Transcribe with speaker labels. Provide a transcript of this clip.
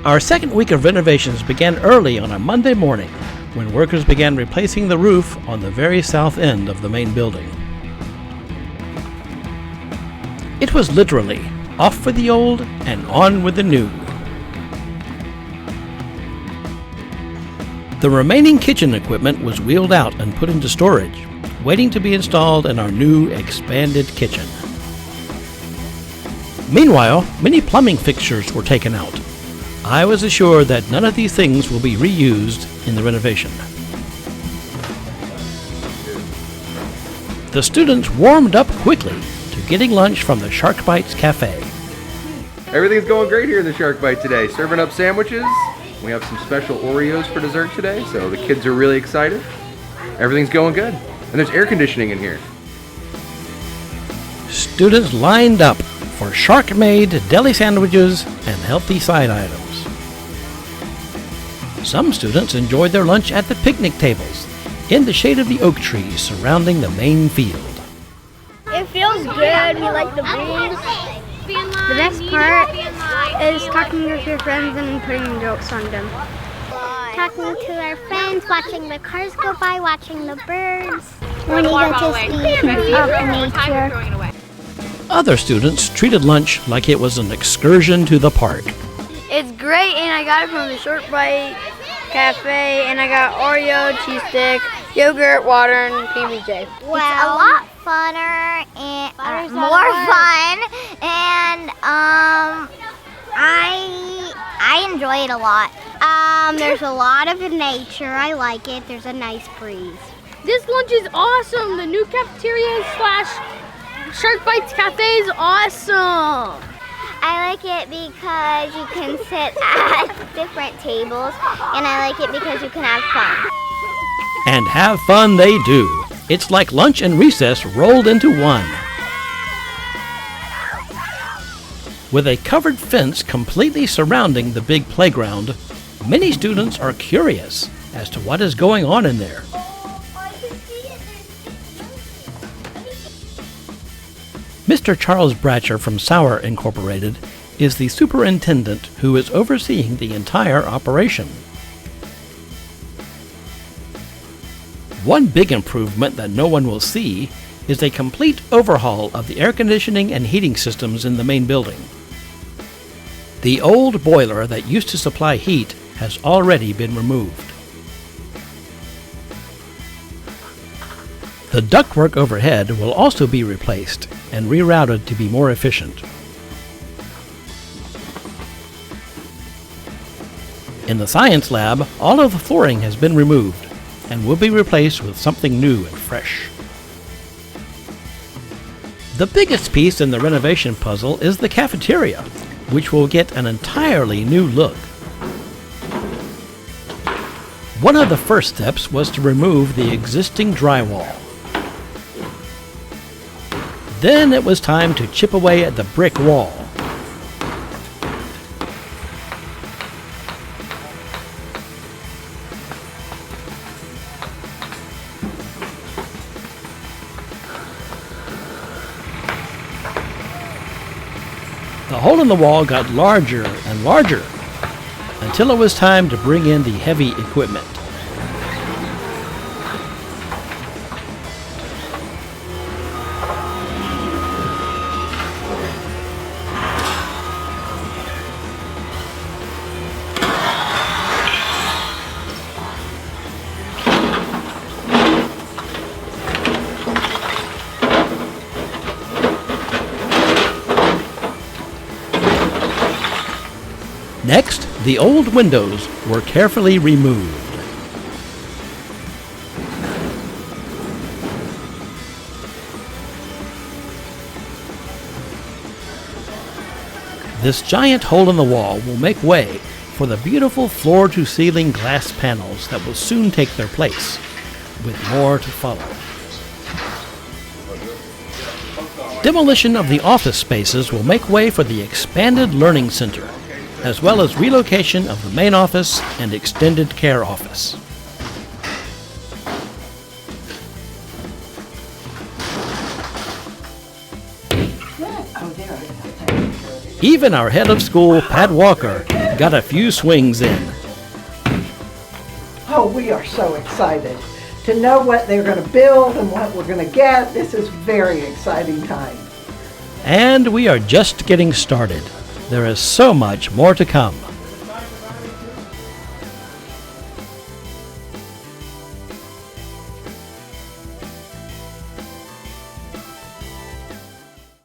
Speaker 1: Our second week of renovations began early on a Monday morning when workers began replacing the roof on the very south end of the main building. It was literally off with the old and on with the new. The remaining kitchen equipment was wheeled out and put into storage, waiting to be installed in our new expanded kitchen. Meanwhile, many plumbing fixtures were taken out. I was assured that none of these things will be reused in the renovation. The students warmed up quickly to getting lunch from the Shark Bites Café.
Speaker 2: Everything's going great here in the Shark Bite today. Serving up sandwiches. We have some special Oreos for dessert today, so the kids are really excited. Everything's going good. And there's air conditioning in here.
Speaker 1: Students lined up for shark-made deli sandwiches and healthy side items. Some students enjoyed their lunch at the picnic tables in the shade of the oak trees surrounding the main field.
Speaker 3: It feels good. We like the breeze. The best part is talking with your friends and putting jokes on them.
Speaker 4: Talking to our friends, watching the cars go by, watching the birds. When you get to see nature.
Speaker 1: Other students treated lunch like it was an excursion to the park.
Speaker 3: It's great, and I got it from the Shark Bite Café, and I got Oreo, cheese stick, yogurt, water, and PBJ.
Speaker 4: Well, it's a lot funner and more fun, and I enjoy it a lot. There's a lot of nature. I like it. There's a nice breeze.
Speaker 3: This lunch is awesome. The new cafeteria / Shark Bites Café is awesome.
Speaker 4: I like it because you can sit at different tables, and I like it because you can have fun.
Speaker 1: And have fun they do. It's like lunch and recess rolled into one. With a covered fence completely surrounding the big playground, many students are curious as to what is going on in there. Mr. Charles Bratcher from Sauer Incorporated is the superintendent who is overseeing the entire operation. One big improvement that no one will see is a complete overhaul of the air conditioning and heating systems in the main building. The old boiler that used to supply heat has already been removed. The ductwork overhead will also be replaced and rerouted to be more efficient. In the science lab, all of the flooring has been removed and will be replaced with something new and fresh. The biggest piece in the renovation puzzle is the cafeteria, which will get an entirely new look. One of the first steps was to remove the existing drywall. Then it was time to chip away at the brick wall. The hole in the wall got larger and larger until it was time to bring in the heavy equipment. Next, the old windows were carefully removed. This giant hole in the wall will make way for the beautiful floor-to-ceiling glass panels that will soon take their place, with more to follow. Demolition of the office spaces will make way for the expanded learning center, as well as relocation of the main office and extended care office. Even our head of school, Pat Walker, got a few swings in.
Speaker 5: Oh, we are so excited to know what they're going to build and what we're going to get. This is very exciting time.
Speaker 1: And we are just getting started. There is so much more to come.